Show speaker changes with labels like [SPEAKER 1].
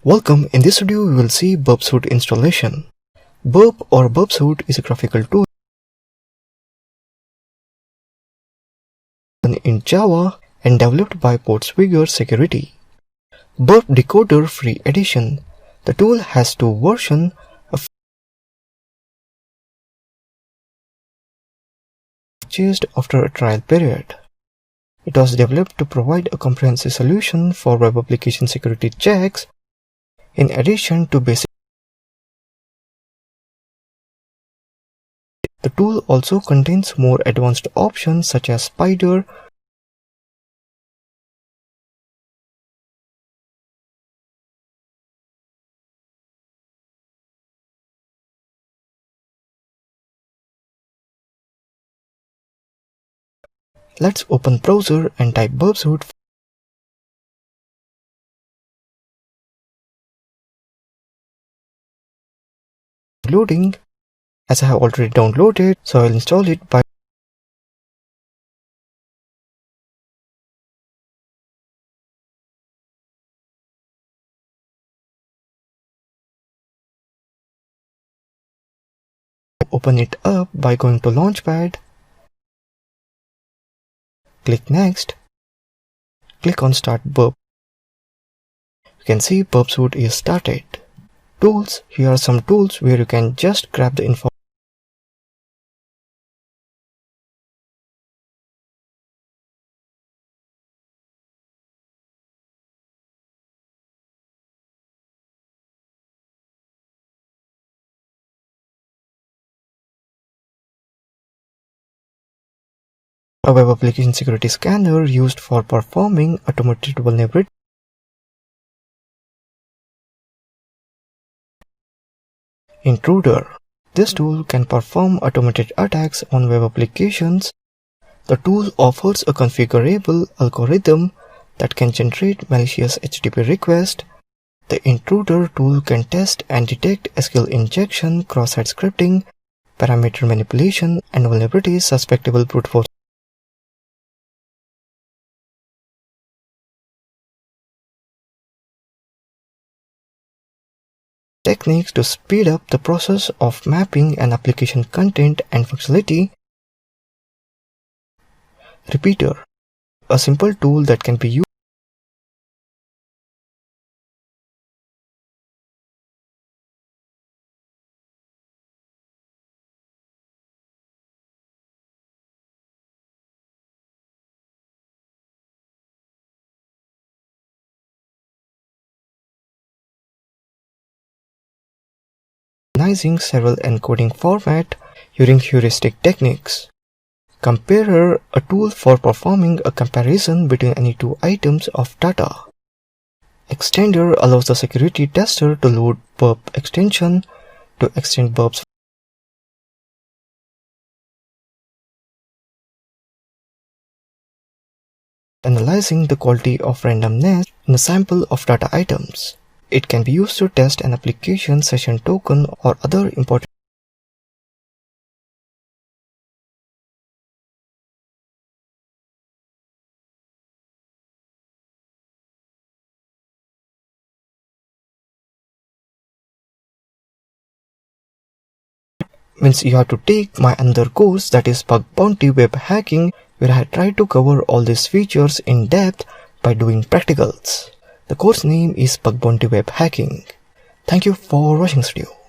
[SPEAKER 1] Welcome, in this video we will see burpsuit installation. Burp or burpsuit is a graphical tool in Java and developed by Portswigger Security. Burp Decoder Free Edition. The tool has two versions, purchased after a trial period. It was developed to provide a comprehensive solution for web application security checks. In addition to basic, the tool also contains more advanced options such as Spider, Let's open browser and type burpsuit. Loading. As I have already downloaded, so I will install it by open it up by going to Launchpad. Click Next. Click on Start Burp. You can see burpsuit is started. Tools. Here are some tools where you can just grab the info. A web application security scanner used for performing automated vulnerability. Intruder. This tool can perform automated attacks on web applications. The tool offers a configurable algorithm that can generate malicious HTTP requests. The Intruder tool can test and detect SQL injection, cross-site scripting, parameter manipulation, and vulnerabilities susceptible brute force techniques to speed up the process of mapping an application content and functionality. Repeater. A simple tool that can be used recognizing several encoding formats using heuristic techniques. Comparer, a tool for performing a comparison between any two items of data. Extender allows the security tester to load burp extension to extend burps. Analyzing the quality of randomness in a sample of data items. It can be used to test an application session token or other important means you have to take my another course, that is Bug Bounty Web Hacking, where I try to cover all these features in depth by doing practicals. The course name is Bug Bounty Web Hacking. Thank you for watching this video.